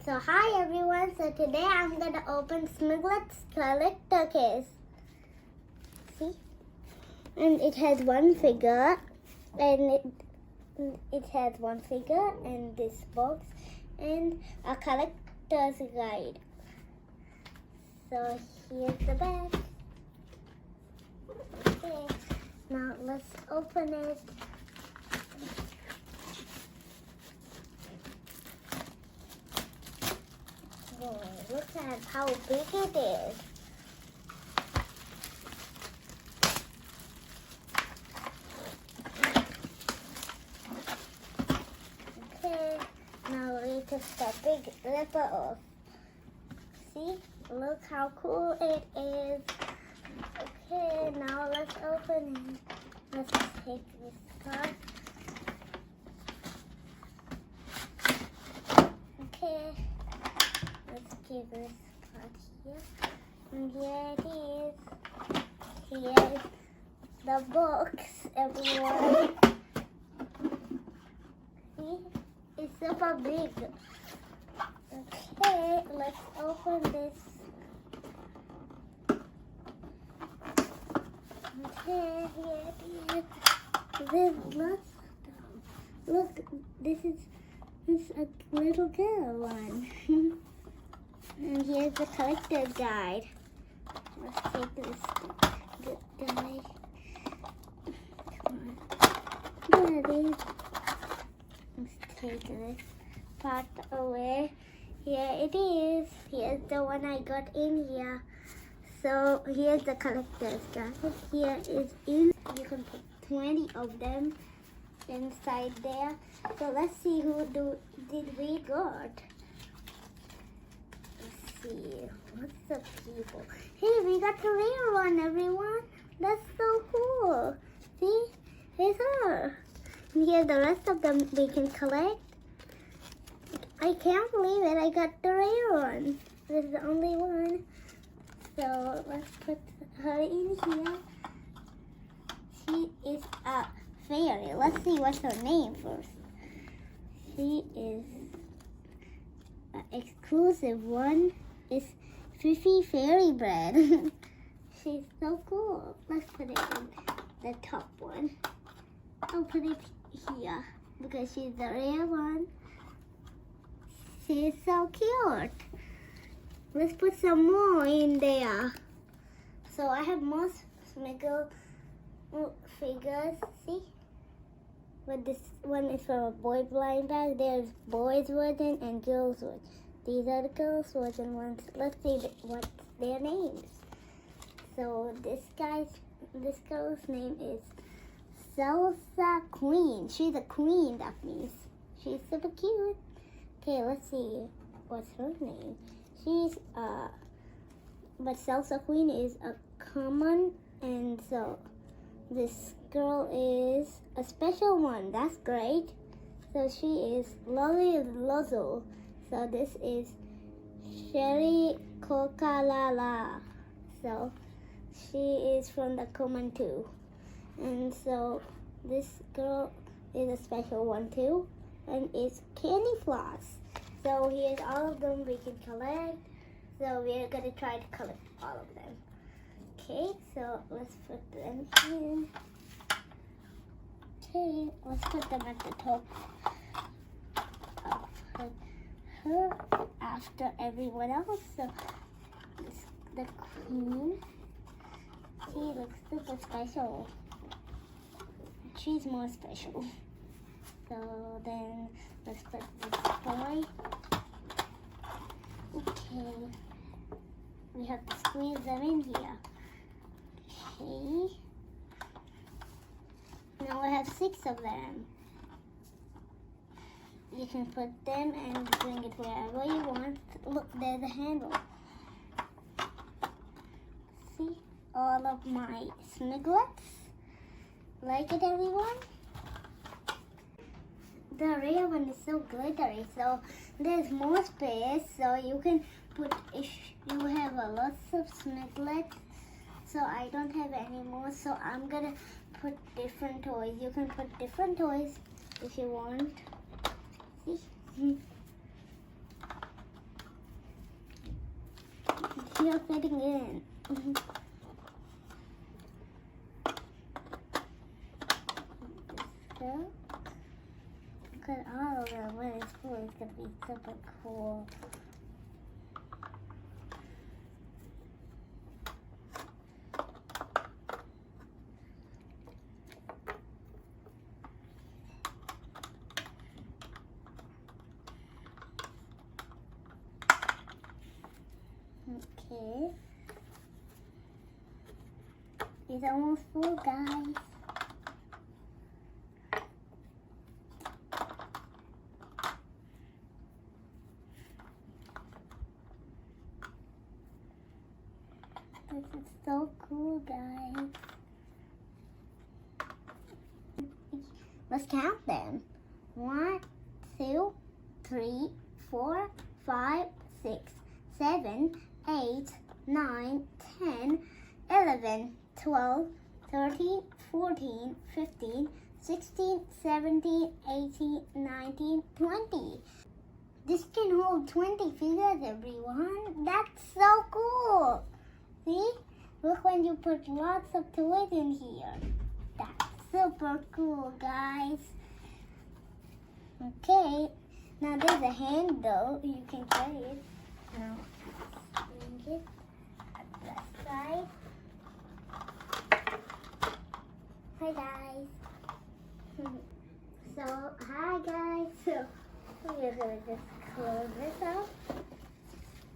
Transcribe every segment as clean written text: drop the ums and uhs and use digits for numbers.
So hi everyone, so today I'm going to open SMIGGLE's collector case. See? And it has one figure and it has one figure and this box and a collector's guide. So here's the bag. Okay, now let's open it. Oh, look at how big it is. Okay, now we take the big zipper off. See? Look how cool it is. Okay, now let's open it. Let's take this part. Okay. Let's give this part here. And here it is. Here's the box, everyone. See? It's super big. Okay, let's open this. Okay, here it is. Look, this is a little girl one. And here's the collector's guide. Let's take this good guy. Come on. There it is. Let's take this part away. Here it is. Here's the one I got in here. So here's the collector's guide. Here is in. You can put 20 of them inside there. So let's see who did we got. See, what's the people? Hey, we got the rare one, everyone. That's so cool. See, here's her. And here the rest of them we can collect. I can't believe it. I got the rare one. This is the only one. So let's put her in here. She is a fairy. Let's see what's her name first. She is an exclusive one. Is Fify fairy bread. She's so cool. Let's put it in the top one. I'll put it here because she's the rare one. She's so cute. Let's put some more in there. So I have more SMIGGLE figures. See? But this one is from a boy blind bag. There's boys version and girls version. These are the girls version ones. Let's see what's their names. So this girl's name is Salsa Queen. She's a queen, that means. She's super cute. Okay, let's see what's her name. But Salsa Queen is a common, and so this girl is a special one. That's great. So she is Lolly Lozo. So this is Sherry Coca-La-La. So she is from the common too. And so this girl is a special one too. And it's Candy Floss. So here's all of them we can collect. So we're going to try to collect all of them. Okay, so let's put them in. Okay, let's put them at the top of her after everyone else. So the queen, she looks super special. She's more special. So then let's put this boy. Okay, we have to squeeze them in here. Okay, now I have 6 of them. You can put them and bring it wherever you want. Look, there's a handle. See, all of my SMIGGLEts. Like it, everyone? The rare one is so glittery, so there's more space. So you can put, if you have a lots of SMIGGLEts, so I don't have any more. So I'm gonna put different toys. You can put different toys if you want. See? You're fitting in. So, look at all of them. When it's full, it's gonna be super cool. Okay. It's almost full, guys. This is so cool, guys. Let's count them. 1, 2, 3, 4, 5, 6, 7, 8, 9, 10, 11, 12, 13, 14, 15, 16, 17, 18, 19, 20. This can hold 20 figures, everyone. That's so cool. See? Look when you put lots of toys in here. That's super cool, guys. Okay. Now there's a handle. You can carry it. Now, bring it at the side. Hi, guys. So, hi, guys. So, we're going to just close this up.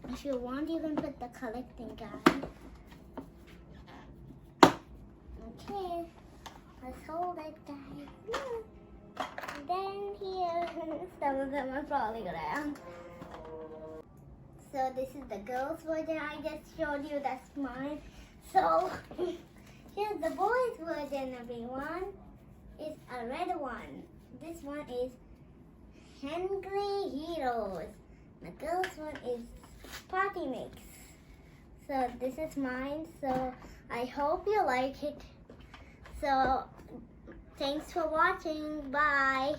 If you want, you can put the collecting guide. Okay, let's hold it, guys. Look. And then here, some of them are falling around. So this is the girls' version I just showed you. That's mine. So here's the boys' version, everyone. It's a red one. This one is Hungry Heroes. The girls' one is Party Mix. So this is mine. So I hope you like it. So thanks for watching. Bye.